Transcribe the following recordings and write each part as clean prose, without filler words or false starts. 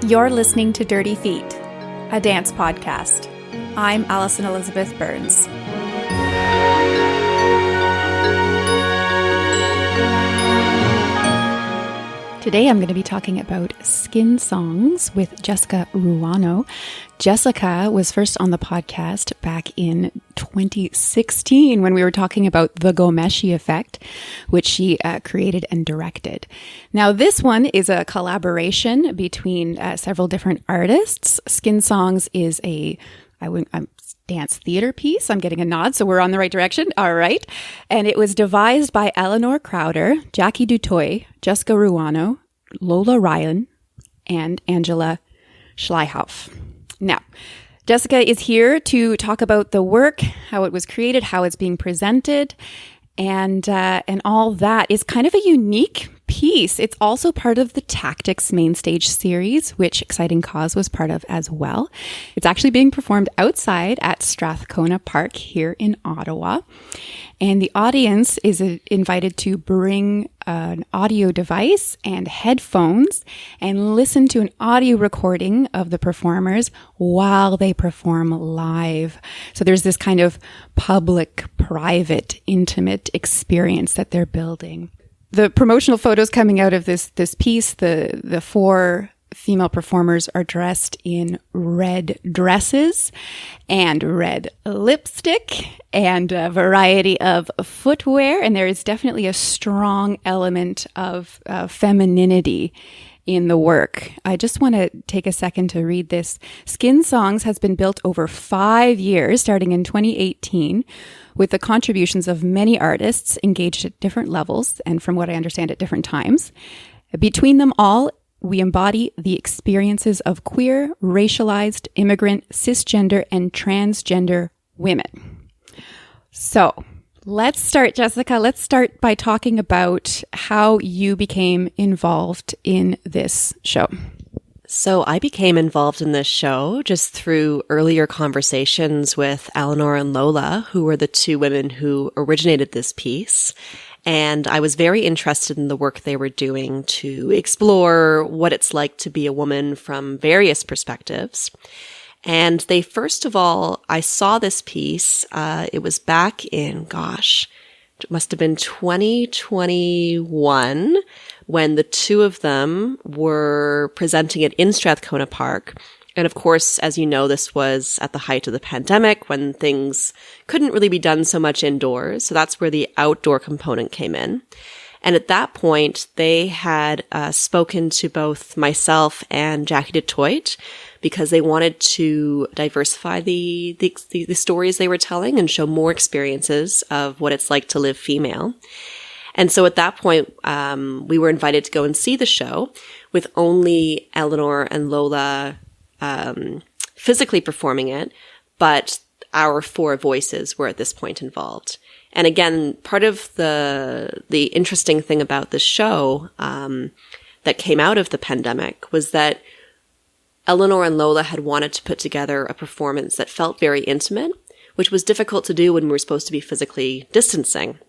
You're listening to Dirty Feet, a dance podcast. I'm Alison Elizabeth Burns. Today I'm going to be talking about Skin Songs with Jessica Ruano. Jessica was first on the podcast back in 2016 when we were talking about the Ghomeshi effect, which she created and directed. Now this one is a collaboration between several different artists. Skin Songs is a dance theater piece. I'm getting a nod, so we're on the right direction. All right. And it was devised by Eleanor Crowder, Jackie Dutoy, Jessica Ruano, Lola Ryan, and Angela Schleihoff. Now, Jessica is here to talk about the work, how it was created, how it's being presented, and all that. Is kind of a unique piece. It's also part of the Tactics main stage series, which Exciting Cause was part of as well. It's actually being performed outside at Strathcona Park here in Ottawa. And the audience is invited to bring an audio device and headphones and listen to an audio recording of the performers while they perform live. So there's this kind of public, private, intimate experience that they're building. The promotional photos coming out of this piece, the four female performers are dressed in red dresses and red lipstick and a variety of footwear. And there is definitely a strong element of femininity in the work. I just want to take a second to read this. Skin Songs has been built over 5 years, starting in 2018, with the contributions of many artists engaged at different levels and, from what I understand, at different times. Between them all, we embody the experiences of queer, racialized, immigrant, cisgender, and transgender women. So let's start, Jessica. Let's start by talking about how you became involved in this show. So I became involved in this show just through earlier conversations with Eleanor and Lola, who were the two women who originated this piece. And I was very interested in the work they were doing to explore what it's like to be a woman from various perspectives. And they, first of all, I saw this piece. It was back in, it must have been 2021 when the two of them were presenting it in Strathcona Park. And of course, as you know, this was at the height of the pandemic when things couldn't really be done so much indoors. So that's where the outdoor component came in. And at that point, they had spoken to both myself and Jackie Dutoit because they wanted to diversify the stories they were telling and show more experiences of what it's like to live female. And so at that point, we were invited to go and see the show with only Eleanor and Lola physically performing it, but our four voices were at this point involved. And again, part of the interesting thing about the show that came out of the pandemic was that Eleanor and Lola had wanted to put together a performance that felt very intimate, which was difficult to do when we were supposed to be physically distancing.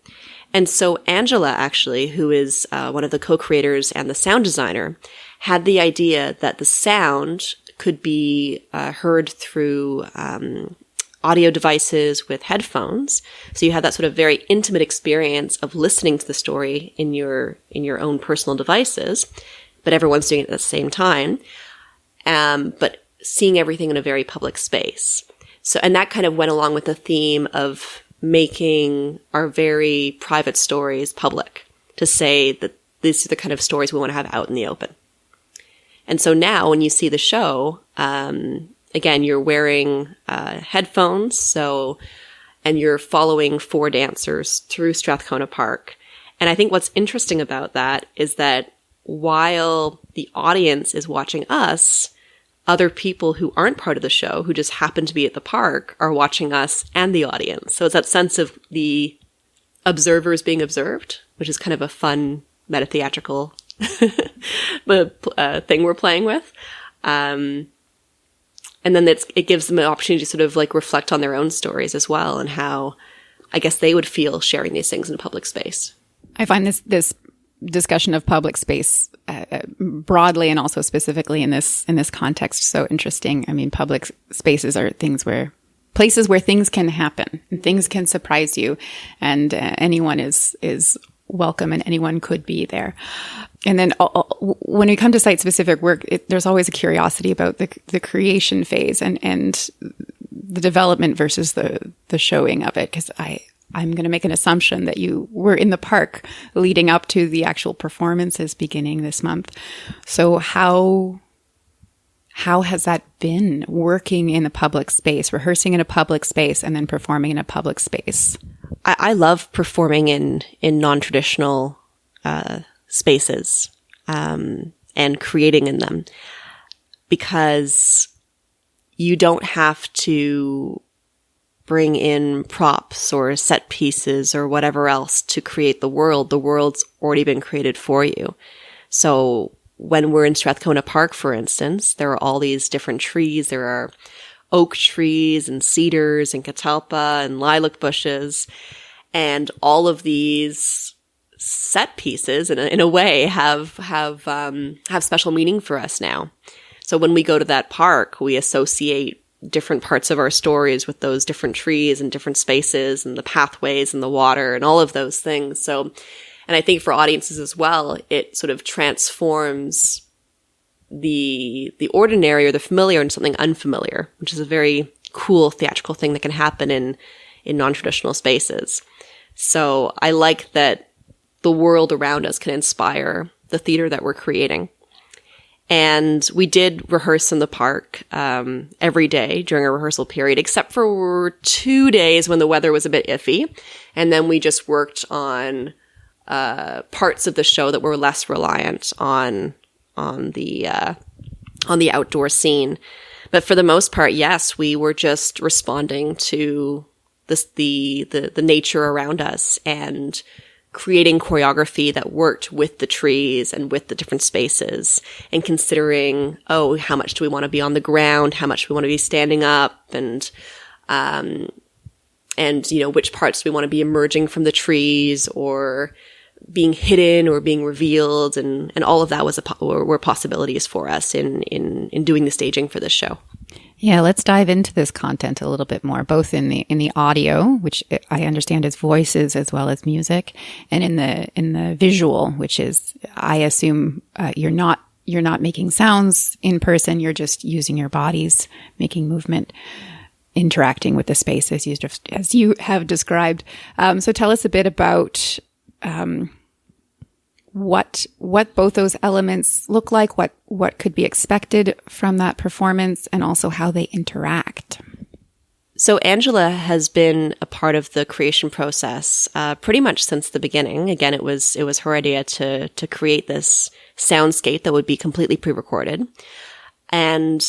And so Angela, actually, who is one of the co-creators and the sound designer, had the idea that the sound could be heard through audio devices with headphones. So you have that sort of very intimate experience of listening to the story in your own personal devices, but everyone's doing it at the same time, but seeing everything in a very public space. So, and that kind of went along with the theme of making our very private stories public, to say that these are the kind of stories we want to have out in the open. And so now when you see the show, again, you're wearing headphones, and you're following four dancers through Strathcona Park. And I think what's interesting about that is that while the audience is watching us, other people who aren't part of the show, who just happen to be at the park, are watching us and the audience. So it's that sense of the observers being observed, which is kind of a fun meta-theatrical thing we're playing with. And then it gives them an opportunity to sort of like reflect on their own stories as well and how I guess they would feel sharing these things in a public space. I find this discussion of public space broadly and also specifically in this context so interesting. I mean, public spaces are places where things can happen and things can surprise you, and anyone is welcome and anyone could be there. And then when we come to site-specific work, there's always a curiosity about the creation phase and the development versus the showing of it, because I'm going to make an assumption that you were in the park leading up to the actual performances beginning this month. So how has that been, working in a public space, rehearsing in a public space, and then performing in a public space? I love performing in non-traditional spaces and creating in them, because you don't have to bring in props or set pieces or whatever else to create the world. The world's already been created for you. So when we're in Strathcona Park, for instance, there are all these different trees. There are oak trees and cedars and catalpa and lilac bushes. And all of these set pieces, in a way, have special meaning for us now. So when we go to that park, we associate different parts of our stories with those different trees and different spaces and the pathways and the water and all of those things. So, and I think for audiences as well, it sort of transforms the ordinary or the familiar into something unfamiliar, which is a very cool theatrical thing that can happen in non-traditional spaces. So I like that the world around us can inspire the theater that we're creating. And we did rehearse in the park every day during a rehearsal period, except for 2 days when the weather was a bit iffy. And then we just worked on parts of the show that were less reliant on the outdoor scene. But for the most part, yes, we were just responding to the nature around us and creating choreography that worked with the trees and with the different spaces, and considering, how much do we want to be on the ground? How much do we want to be standing up? And which parts do we want to be emerging from the trees or being hidden or being revealed? And all of that were possibilities for us in doing the staging for this show. Yeah, let's dive into this content a little bit more, both in the audio, which I understand is voices as well as music, and in the visual, which is, I assume, you're not making sounds in person. You're just using your bodies, making movement, interacting with the space as you have described. So tell us a bit about what both those elements look like, what could be expected from that performance, and also how they interact. So Angela has been a part of the creation process pretty much since the beginning. Again, it was her idea to create this soundscape that would be completely pre-recorded. And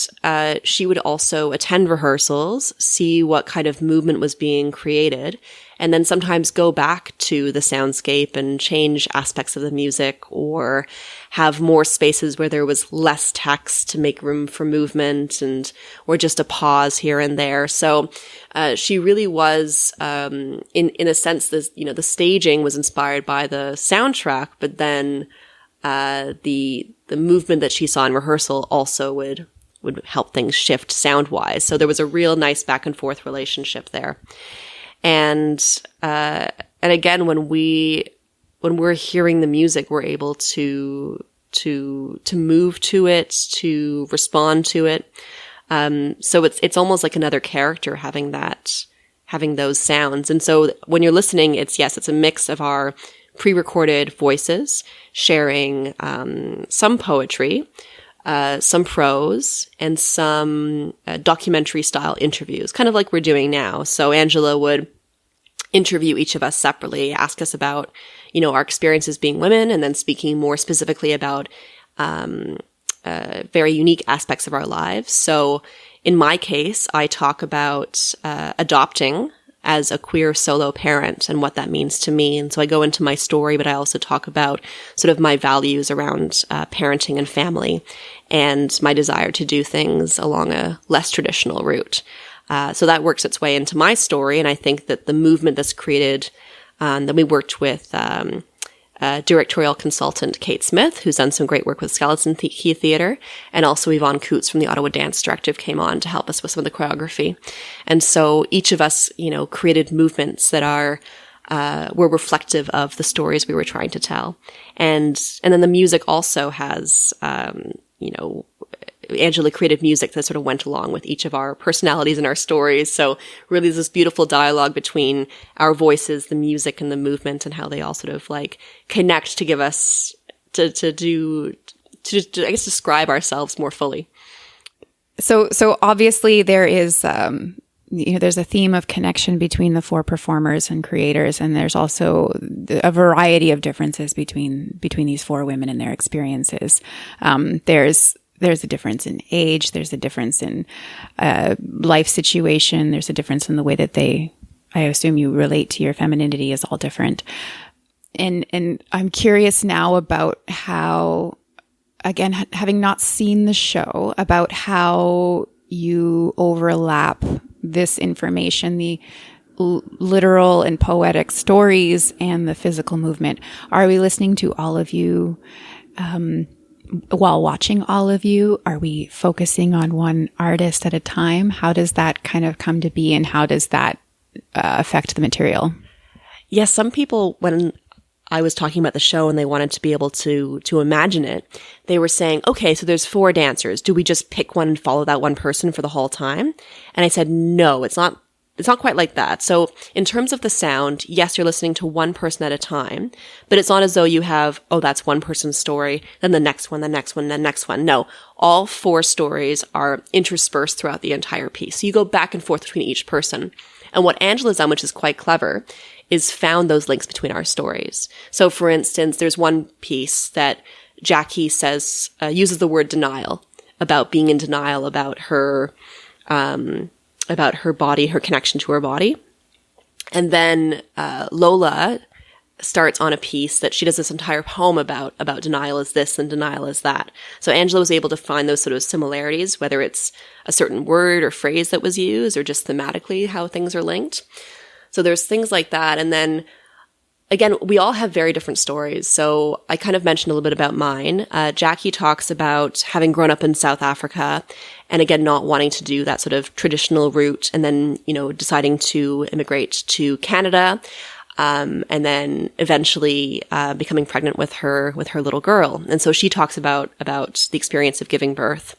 she would also attend rehearsals, see what kind of movement was being created, and then sometimes go back to the soundscape and change aspects of the music, or have more spaces where there was less text to make room for movement, or just a pause here and there. So she really was, in a sense, the staging was inspired by the soundtrack, but then the movement that she saw in rehearsal also would help things shift sound-wise. So there was a real nice back and forth relationship there. And again, when we're hearing the music, we're able to move to it, to respond to it. So it's almost like another character having those sounds. And so when you're listening, it's a mix of our pre-recorded voices, sharing some poetry, some prose, and some documentary-style interviews, kind of like we're doing now. So Angela would interview each of us separately, ask us about, our experiences being women, and then speaking more specifically about very unique aspects of our lives. So in my case, I talk about adopting as a queer solo parent and what that means to me. And so I go into my story, but I also talk about sort of my values around parenting and family, and my desire to do things along a less traditional route. So that works its way into my story. And I think that the movement that's created, that we worked with directorial consultant Kate Smith, who's done some great work with Skeleton Key Theatre, and also Yvonne Coots from the Ottawa Dance Directive came on to help us with some of the choreography. And so each of us, created movements that were reflective of the stories we were trying to tell. And then the music also has, Angela created music that sort of went along with each of our personalities and our stories. So really there's this beautiful dialogue between our voices, the music and the movement, and how they all sort of like connect to give us to I guess describe ourselves more fully. So obviously there is there's a theme of connection between the four performers and creators, and there's also a variety of differences between these four women and their experiences. There's a difference in age. There's a difference in life situation. There's a difference in the way that I assume you relate to your femininity is all different. And I'm curious now about how, again, having not seen the show, about how you overlap this information, the literal and poetic stories and the physical movement. Are we listening to all of you while watching all of you? Are we focusing on one artist at a time? How does that kind of come to be, and how does that affect the material? Yes, some people, when I was talking about the show and they wanted to be able to imagine it, they were saying, okay, so there's 4 dancers. Do we just pick one and follow that one person for the whole time? And I said, no, it's not quite like that. So in terms of the sound, yes, you're listening to one person at a time, but it's not as though you have, that's one person's story, then the next one, the next one, the next one. No, all 4 stories are interspersed throughout the entire piece. So you go back and forth between each person. And what Angela's done, which is quite clever, is found those links between our stories. So for instance, there's one piece that Jackie says, uses the word denial, about being in denial about her body, her connection to her body. And then Lola starts on a piece that she does this entire poem about denial is this and denial is that. So Angela was able to find those sort of similarities, whether it's a certain word or phrase that was used or just thematically how things are linked. So there's things like that. And then again, we all have very different stories. So I kind of mentioned a little bit about mine. Jackie talks about having grown up in South Africa and again, not wanting to do that sort of traditional route and then, deciding to immigrate to Canada. And then eventually, becoming pregnant with her little girl. And so she talks about the experience of giving birth.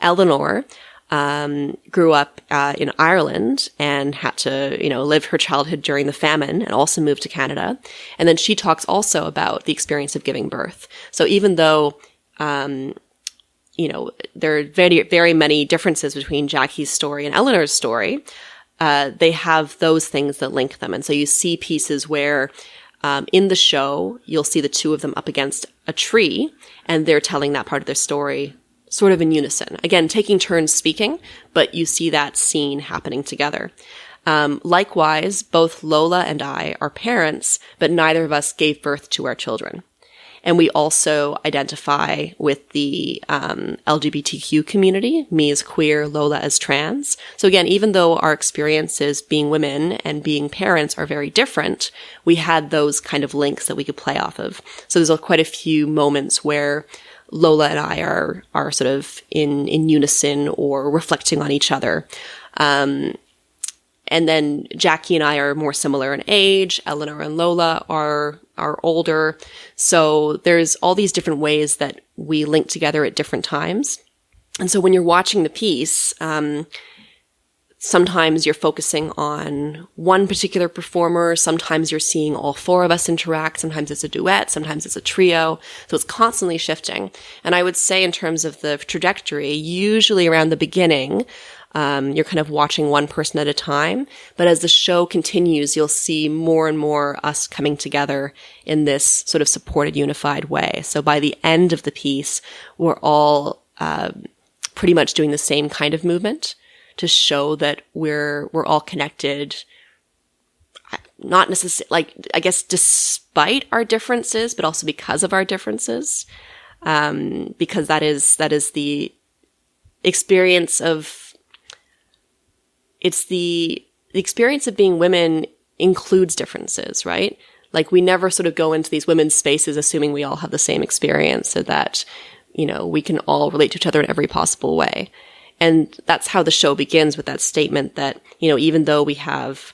Eleanor, grew up in Ireland and had to, live her childhood during the famine and also moved to Canada. And then she talks also about the experience of giving birth. So even though, there are very, very many differences between Jackie's story and Eleanor's story, they have those things that link them. And so you see pieces where, in the show, you'll see the two of them up against a tree and they're telling that part of their story sort of in unison. Again, taking turns speaking, but you see that scene happening together. Likewise, both Lola and I are parents, but neither of us gave birth to our children. And we also identify with the LGBTQ community, me as queer, Lola as trans. So again, even though our experiences being women and being parents are very different, we had those kind of links that we could play off of. So there's quite a few moments where Lola and I are sort of in unison or reflecting on each other. And then Jackie and I are more similar in age. Eleanor and Lola are older. So there's all these different ways that we link together at different times. And so when you're watching the piece, sometimes you're focusing on one particular performer. Sometimes you're seeing all 4 of us interact. Sometimes it's a duet. Sometimes it's a trio. So it's constantly shifting. And I would say in terms of the trajectory, usually around the beginning, you're kind of watching one person at a time. But as the show continues, you'll see more and more us coming together in this sort of supported, unified way. So by the end of the piece, we're all pretty much doing the same kind of movement to show that we're all connected, not necessarily, I guess, despite our differences, but also because of our differences, because that is the experience of, it's the experience of being women includes differences, right? Like, we never sort of go into these women's spaces assuming we all have the same experience, so that, you know, we can all relate to each other in every possible way. And that's how the show begins, with that statement that, you know, even though we have,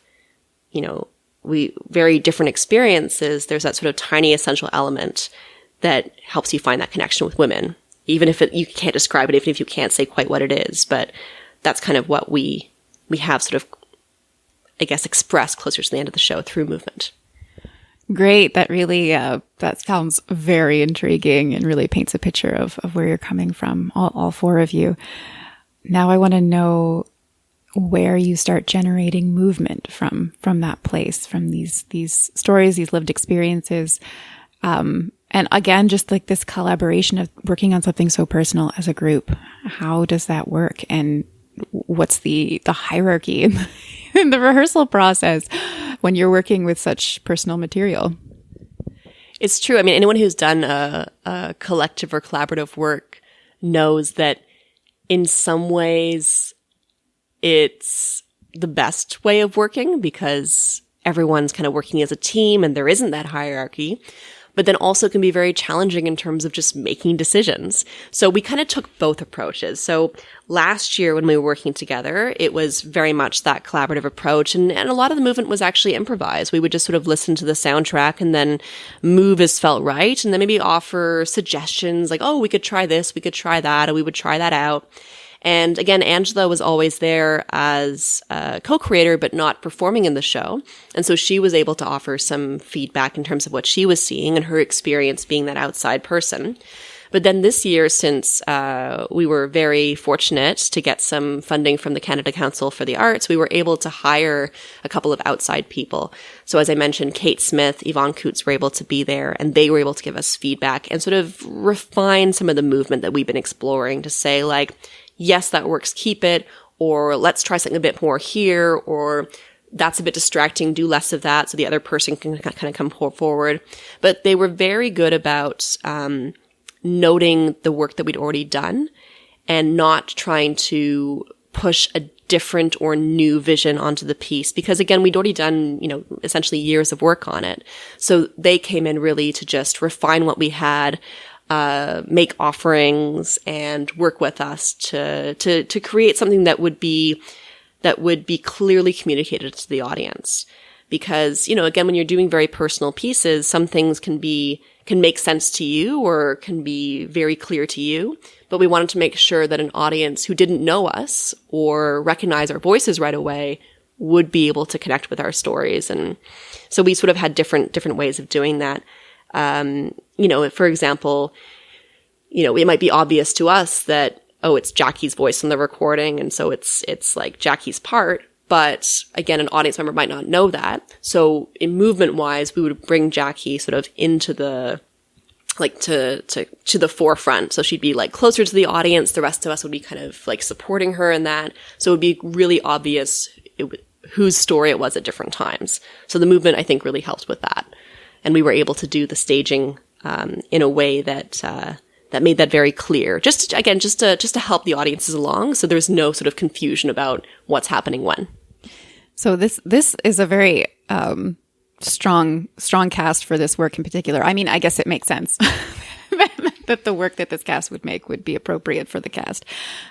you know, we very different experiences, there's that sort of tiny essential element that helps you find that connection with women. Even if you can't describe it, even if you can't say quite what it is, but that's kind of what we have sort of, I guess, expressed closer to the end of the show through movement. Great. That really, that sounds very intriguing and really paints a picture of where you're coming from, all four of you. Now I want to know where you start generating movement from that place, from these stories, these lived experiences. And again, just like this collaboration of working on something so personal as a group. How does that work? And what's the hierarchy in the rehearsal process when you're working with such personal material? It's true. I mean, anyone who's done a collective or collaborative work knows that in some ways it's the best way of working, because everyone's kind of working as a team and there isn't that hierarchy. But then also can be very challenging in terms of just making decisions. So we kind of took both approaches. So last year when we were working together, it was very much that collaborative approach. And a lot of the movement was actually improvised. We would just sort of listen to the soundtrack and then move as felt right. And then maybe offer suggestions like, oh, we could try this, we could try that, or we would try that out. And again, Angela was always there as a co-creator, but not performing in the show. And so she was able to offer some feedback in terms of what she was seeing and her experience being that outside person. But then this year, since we were very fortunate to get some funding from the Canada Council for the Arts, we were able to hire a couple of outside people. So as I mentioned, Kate Smith, Yvonne Coots were able to be there, and they were able to give us feedback and sort of refine some of the movement that we've been exploring to say, like, yes, that works, keep it, or let's try something a bit more here, or that's a bit distracting, do less of that so the other person can kind of come forward. But they were very good about noting the work that we'd already done and not trying to push a different or new vision onto the piece, because again, we'd already done, you know, essentially years of work on it. So they came in really to just refine what we had, make offerings and work with us to create something that would be clearly communicated to the audience. Because, you know, again, when you're doing very personal pieces, some things can make sense to you or can be very clear to you. But we wanted to make sure that an audience who didn't know us or recognize our voices right away would be able to connect with our stories. And so we sort of had different ways of doing that. You know, for example, you know, it might be obvious to us that, oh, it's Jackie's voice in the recording, and so it's like Jackie's part. But again, an audience member might not know that. So in movement wise, we would bring Jackie sort of into the, like to the forefront. So she'd be like closer to the audience. The rest of us would be kind of like supporting her in that. So it would be really obvious whose story it was at different times. So the movement, I think, really helped with that. And we were able to do the staging in a way that that made that very clear. Just to help the audiences along, so there's no sort of confusion about what's happening when. So this is a very strong cast for this work in particular. I mean, I guess it makes sense that the work that this cast would make would be appropriate for the cast.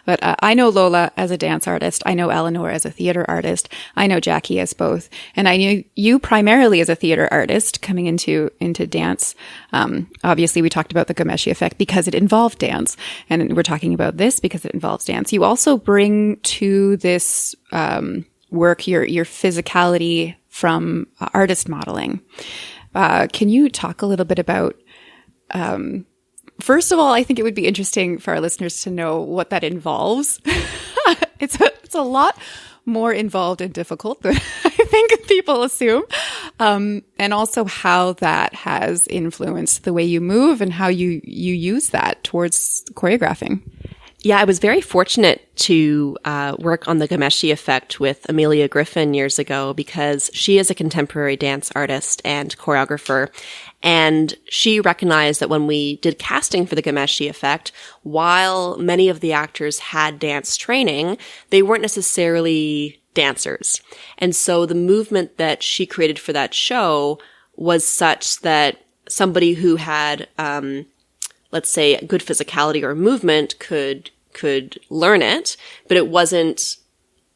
But I know Lola as a dance artist. I know Eleanor as a theater artist. I know Jackie as both. And I knew you primarily as a theater artist coming into dance. Obviously, we talked about the Ghomeshi effect because it involved dance. And we're talking about this because it involves dance. You also bring to this work your physicality from artist modeling. Can you talk a little bit about first of all, I think it would be interesting for our listeners to know what that involves. It's a lot more involved and difficult than I think people assume. And also how that has influenced the way you move and how you use that towards choreographing. Yeah, I was very fortunate to work on the Ghomeshi effect with Amelia Griffin years ago, because she is a contemporary dance artist and choreographer. And she recognized that when we did casting for the Ghomeshi effect, while many of the actors had dance training, they weren't necessarily dancers. And so the movement that she created for that show was such that somebody who had, let's say, good physicality or movement could learn it, but it wasn't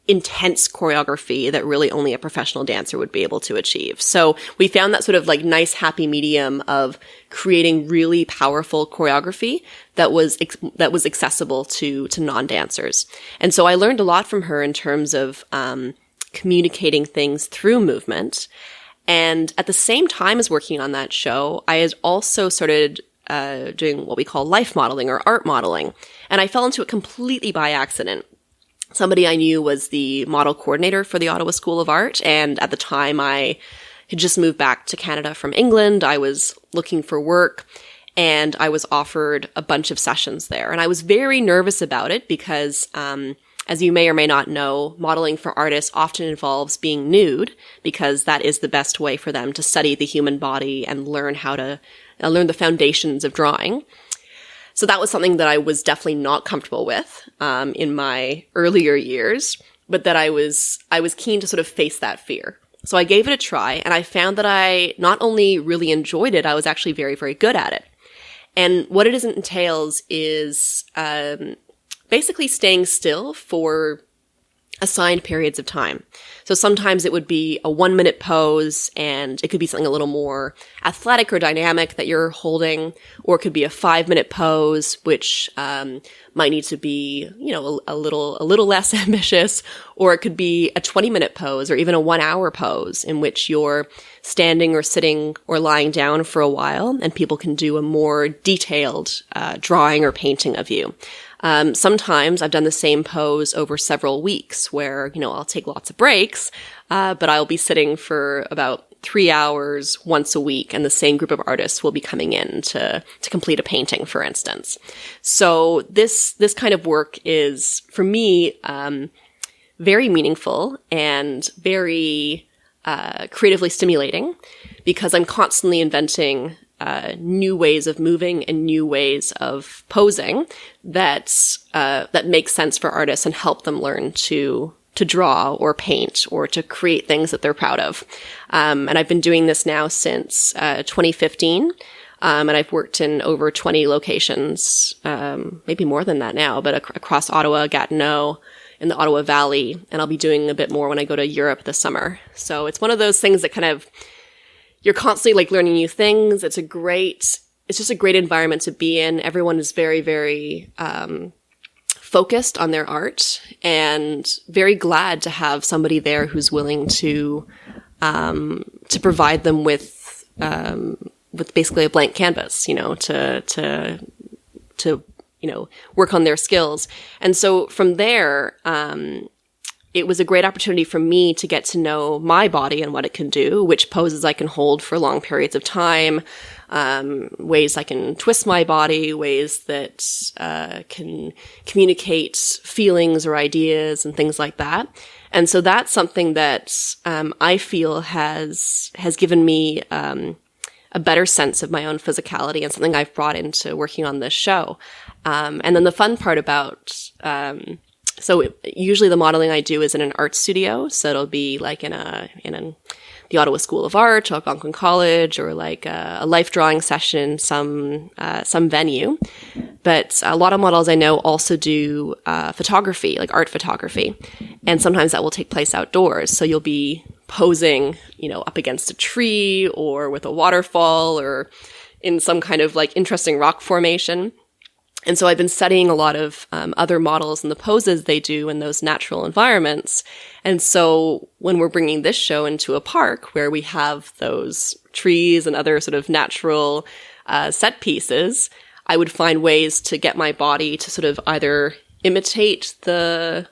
intense choreography that really only a professional dancer would be able to achieve. So we found that sort of like nice happy medium of creating really powerful choreography that was accessible to non-dancers. And so I learned a lot from her in terms of communicating things through movement. And at the same time as working on that show, I had also started doing what we call life modeling or art modeling. And I fell into it completely by accident. Somebody I knew was the model coordinator for the Ottawa School of Art. And at the time I had just moved back to Canada from England. I was looking for work and I was offered a bunch of sessions there. And I was very nervous about it because, as you may or may not know, modeling for artists often involves being nude because that is the best way for them to study the human body and learn how to learn the foundations of drawing. So that was something that I was definitely not comfortable with in my earlier years, but that I was keen to sort of face that fear. So I gave it a try, and I found that I not only really enjoyed it, I was actually very, very good at it. And what it entails is basically staying still for assigned periods of time. So sometimes it would be a 1-minute pose and it could be something a little more athletic or dynamic that you're holding, or it could be a 5-minute pose, which might need to be, a little less ambitious, or it could be a 20-minute pose or even a 1-hour pose in which you're standing or sitting or lying down for a while and people can do a more detailed drawing or painting of you. Sometimes I've done the same pose over several weeks where, I'll take lots of breaks, but I'll be sitting for about 3 hours once a week and the same group of artists will be coming in to complete a painting, for instance. So this kind of work is, for me, very meaningful and very, creatively stimulating because I'm constantly inventing new ways of moving and new ways of posing that make sense for artists and help them learn to draw or paint or to create things that they're proud of. And I've been doing this now since 2015. And I've worked in over 20 locations, maybe more than that now, but across Ottawa, Gatineau, in the Ottawa Valley. And I'll be doing a bit more when I go to Europe this summer. So it's one of those things that kind of, you're constantly like learning new things. It's just a great environment to be in. Everyone is very, very, focused on their art and very glad to have somebody there who's willing to provide them with basically a blank canvas, to work on their skills. And so from there, it was a great opportunity for me to get to know my body and what it can do, which poses I can hold for long periods of time, ways I can twist my body, ways that can communicate feelings or ideas and things like that. And so that's something that I feel has given me a better sense of my own physicality and something I've brought into working on this show. And then the fun part about usually the modeling I do is in an art studio. So it'll be like the Ottawa School of Art or Algonquin College or like a life drawing session, some venue. But a lot of models I know also do photography, like art photography. And sometimes that will take place outdoors. So you'll be posing, up against a tree or with a waterfall or in some kind of like interesting rock formation. And so I've been studying a lot of other models and the poses they do in those natural environments. And so when we're bringing this show into a park where we have those trees and other sort of natural set pieces, I would find ways to get my body to sort of either imitate the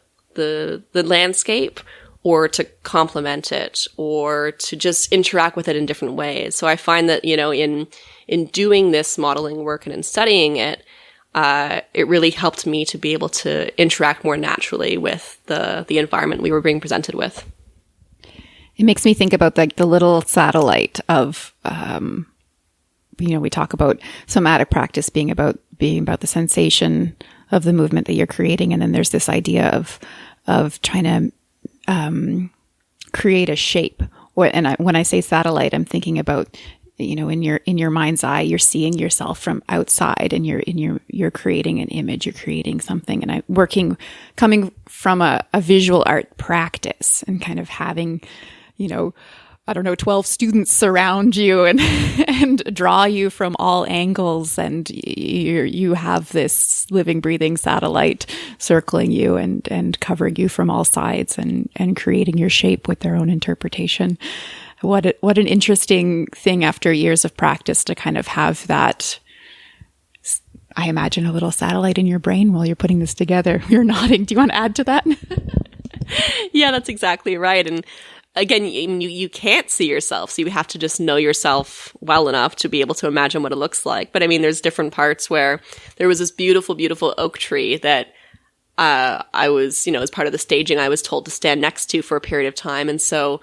landscape or to complement it or to just interact with it in different ways. So I find that, in doing this modeling work and in studying it, it really helped me to be able to interact more naturally with the environment we were being presented with. It makes me think about like the little satellite of, we talk about somatic practice being about the sensation of the movement that you're creating. And then there's this idea of trying to, create a shape when I say satellite, I'm thinking about, in your mind's eye, you're seeing yourself from outside, and you're creating an image, you're creating something. And coming from a visual art practice and kind of having, 12 students surround you and draw you from all angles, and you have this living, breathing satellite circling you and covering you from all sides and creating your shape with their own interpretation. What an interesting thing after years of practice to kind of have that. I imagine a little satellite in your brain while you're putting this together. You're nodding. Do you want to add to that? Yeah, that's exactly right. And again, you can't see yourself, so you have to just know yourself well enough to be able to imagine what it looks like. But I mean, there's different parts where there was this beautiful, beautiful oak tree that I was, as part of the staging, I was told to stand next to for a period of time. And so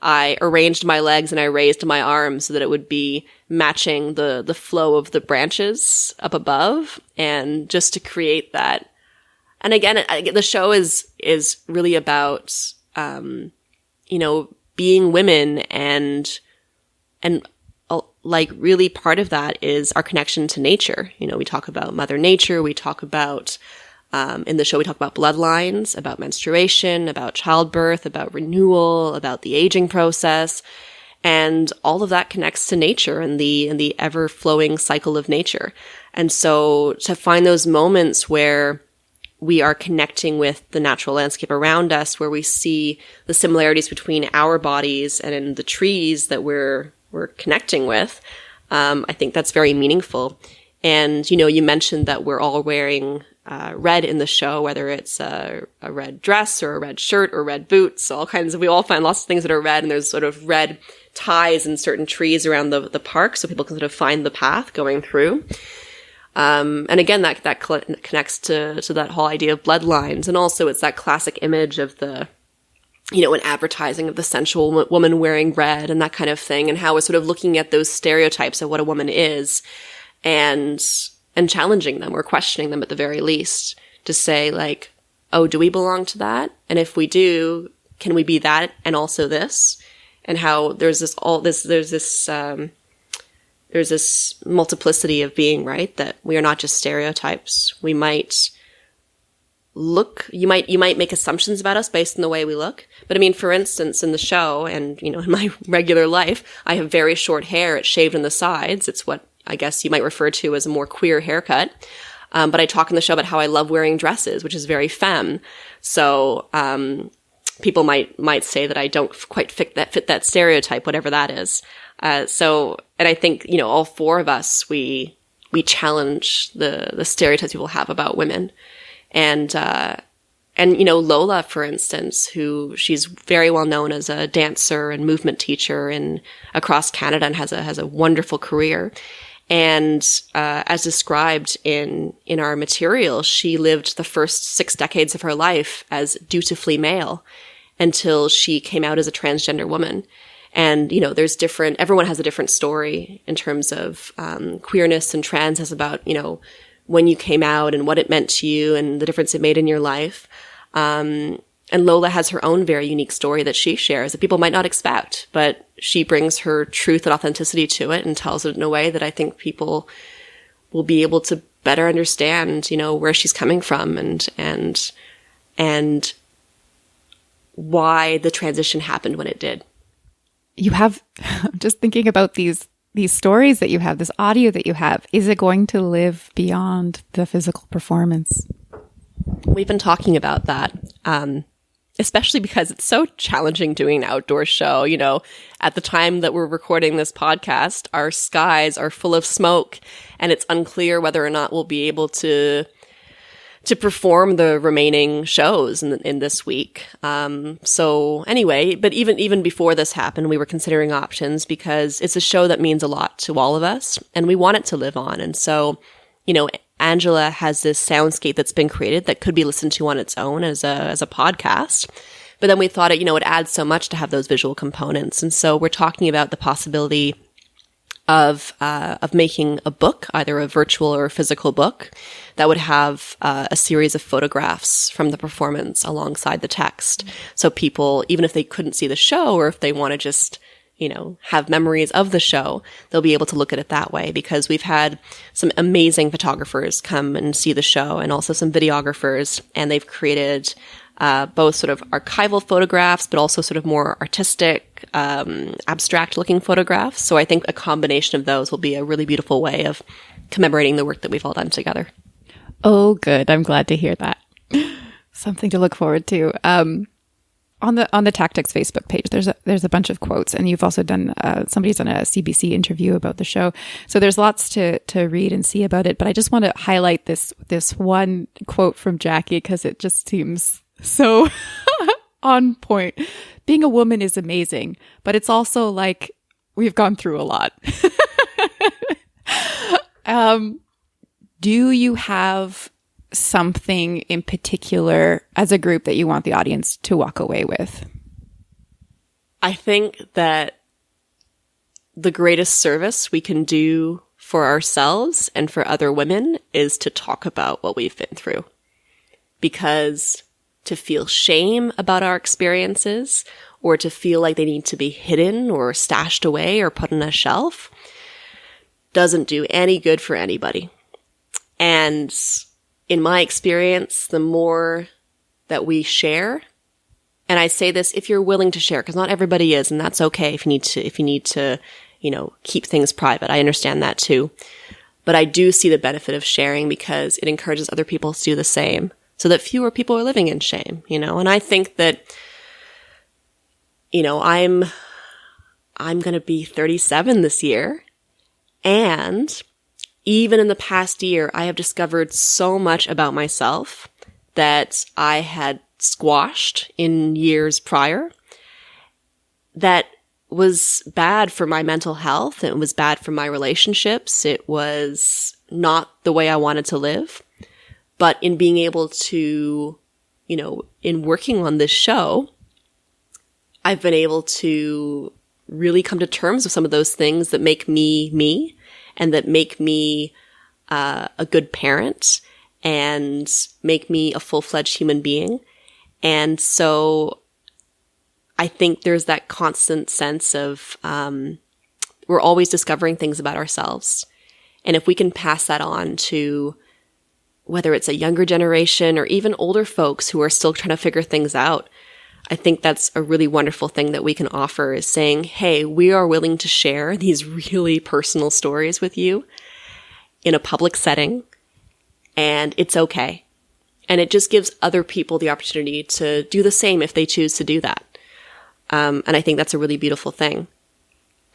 I arranged my legs and I raised my arms so that it would be matching the flow of the branches up above, and just to create that. And again, the show is really about, being women, and like really part of that is our connection to nature. We talk about Mother Nature. We talk about, in the show, we talk about bloodlines, about menstruation, about childbirth, about renewal, about the aging process. And all of that connects to nature and the ever flowing cycle of nature. And so to find those moments where we are connecting with the natural landscape around us, where we see the similarities between our bodies and in the trees that we're connecting with, I think that's very meaningful. And, you mentioned that we're all wearing red in the show, whether it's a red dress or a red shirt or red boots, we all find lots of things that are red, and there's sort of red ties in certain trees around the park so people can sort of find the path going through. And again, that connects to that whole idea of bloodlines. And also it's that classic image of the, in advertising of the sensual woman wearing red and that kind of thing, and how we're sort of looking at those stereotypes of what a woman is and challenging them or questioning them at the very least to say like, oh, do we belong to that? And if we do, can we be that and also this? And how there's this multiplicity of being, right? That we are not just stereotypes. You might make assumptions about us based on the way we look. But I mean, for instance, in the show and, in my regular life, I have very short hair. It's shaved on the sides. It's what I guess you might refer to as a more queer haircut. But I talk in the show about how I love wearing dresses, which is very femme. So, people might say that I don't quite fit that stereotype, whatever that is. And I think, all four of us, we challenge the stereotypes people have about women. And Lola, for instance, who she's very well known as a dancer and movement teacher across Canada and has a wonderful career. And, as described in our material, she lived the first 6 decades of her life as dutifully male until she came out as a transgender woman. And, everyone has a different story in terms of, queerness, and trans is about, when you came out and what it meant to you and the difference it made in your life. And Lola has her own very unique story that she shares that people might not expect, but she brings her truth and authenticity to it and tells it in a way that I think people will be able to better understand, where she's coming from and why the transition happened when it did. You have, I'm just thinking about these stories that you have, this audio that you have. Is it going to live beyond the physical performance? We've been talking about that, especially because it's so challenging doing an outdoor show. At the time that we're recording this podcast, our skies are full of smoke, and it's unclear whether or not we'll be able to perform the remaining shows in this week. So anyway, but even before this happened, we were considering options because it's a show that means a lot to all of us and we want it to live on. And so, Angela has this soundscape that's been created that could be listened to on its own as a podcast. But then we thought it adds so much to have those visual components. And so we're talking about the possibility of making a book, either a virtual or a physical book, that would have a series of photographs from the performance alongside the text. So people, even if they couldn't see the show, or if they want to just, have memories of the show, they'll be able to look at it that way, because we've had some amazing photographers come and see the show, and also some videographers, and they've created both sort of archival photographs, but also sort of more artistic, abstract looking photographs. So I think a combination of those will be a really beautiful way of commemorating the work that we've all done together. Oh, good. I'm glad to hear that. Something to look forward to. On the Tactics Facebook page, there's a bunch of quotes, and you've also done somebody's done a CBC interview about the show. So there's lots to read and see about it. But I just want to highlight this one quote from Jackie, because it just seems so on point. Being a woman is amazing, but it's also like we've gone through a lot. Do you have something in particular as a group that you want the audience to walk away with? I think that the greatest service we can do for ourselves and for other women is to talk about what we've been through. Because to feel shame about our experiences, or to feel like they need to be hidden or stashed away or put on a shelf, doesn't do any good for anybody. And in my experience, the more that we share, and I say this if you're willing to share, because not everybody is, and that's okay if you need to, keep things private. I understand that too. But I do see the benefit of sharing, because it encourages other people to do the same, so that fewer people are living in shame, and I think that, I'm going to be 37 this year, and even in the past year, I have discovered so much about myself that I had squashed in years prior that was bad for my mental health. It was bad for my relationships. It was not the way I wanted to live. But in being able to, in working on this show, I've been able to really come to terms with some of those things that make me me, and that make me a good parent, and make me a full-fledged human being. And so I think there's that constant sense of we're always discovering things about ourselves. And if we can pass that on to whether it's a younger generation or even older folks who are still trying to figure things out, I think that's a really wonderful thing that we can offer, is saying, hey, we are willing to share these really personal stories with you in a public setting, and it's okay. And it just gives other people the opportunity to do the same if they choose to do that. And I think that's a really beautiful thing.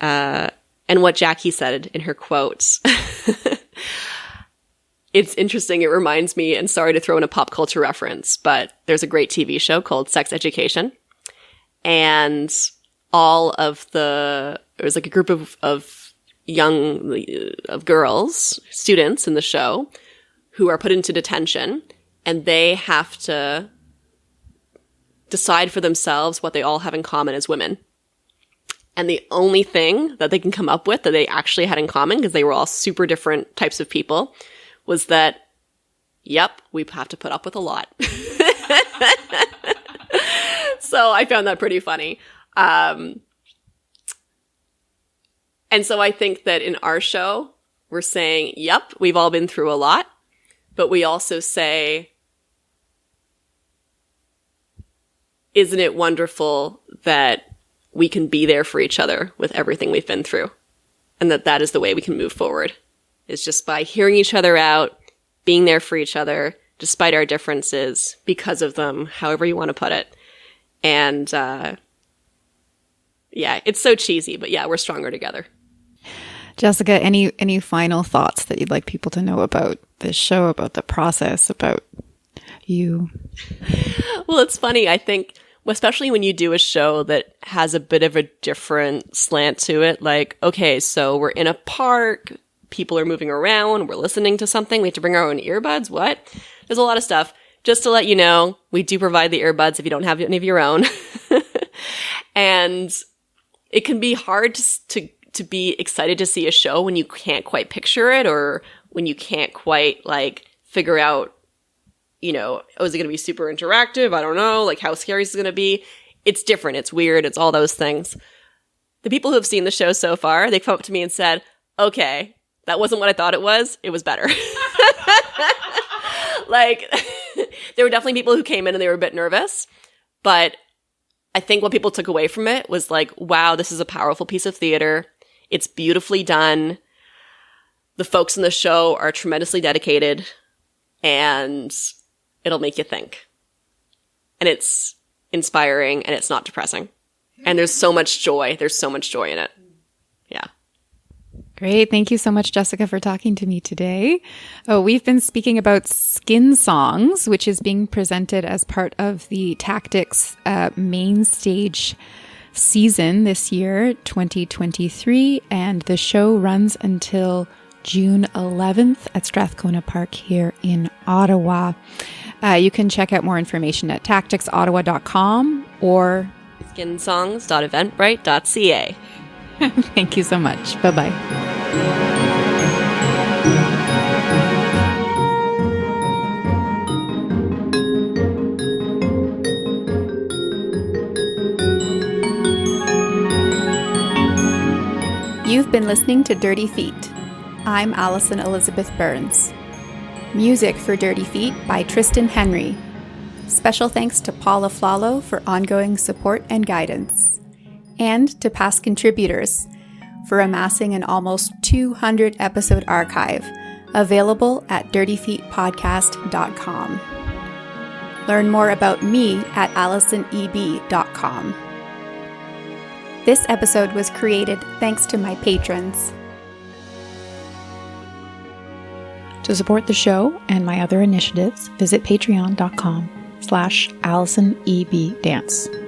And what Jackie said in her quotes, it's interesting. It reminds me, and sorry to throw in a pop culture reference, but there's a great TV show called Sex Education. And there was like a group of girls, students in the show, who are put into detention, and they have to decide for themselves what they all have in common as women. And the only thing that they can come up with that they actually had in common, because they were all super different types of people, was that, yep, we have to put up with a lot. So I found that pretty funny. And so I think that in our show, we're saying, yep, we've all been through a lot, but we also say, isn't it wonderful that we can be there for each other with everything we've been through? And that is the way we can move forward, is just by hearing each other out, being there for each other, despite our differences, because of them, however you want to put it. And, yeah, it's so cheesy, but yeah, we're stronger together. Jessica, any final thoughts that you'd like people to know about this show, about the process, about you? Well, it's funny. I think, especially when you do a show that has a bit of a different slant to it, like, okay, so we're in a park, people are moving around, we're listening to something, we have to bring our own earbuds. What? There's a lot of stuff. Just to let you know, we do provide the earbuds if you don't have any of your own. And it can be hard to to be excited to see a show when you can't quite picture it, or when you can't quite like figure out, you know, oh, is it going to be super interactive? I don't know. Like, how scary is it going to be? It's different. It's weird. It's all those things. The people who have seen the show so far, they come up to me and said, okay, that wasn't what I thought it was. It was better. Like, there were definitely people who came in and they were a bit nervous, but I think what people took away from it was like, wow, this is a powerful piece of theater. It's beautifully done. The folks in the show are tremendously dedicated, and it'll make you think. And it's inspiring, and it's not depressing. And there's so much joy. There's so much joy in it. Yeah. Great. Thank you so much, Jessica, for talking to me today. Oh, we've been speaking about Skin Songs, which is being presented as part of the Tactics main stage season this year, 2023. And the show runs until June 11th at Strathcona Park here in Ottawa. You can check out more information at tacticsottawa.com or skinsongs.eventbrite.ca. Thank you so much. Bye-bye. You've been listening to Dirty Feet. I'm Allison Elizabeth Burns. Music for Dirty Feet by Tristan Henry. Special thanks to Paula Flalo for ongoing support and guidance. And to past contributors for amassing an almost 200 episode archive available at dirtyfeetpodcast.com. Learn more about me at AllisonEB.com. This episode was created thanks to my patrons. To support the show and my other initiatives, visit patreon.com/AllisonEBDance.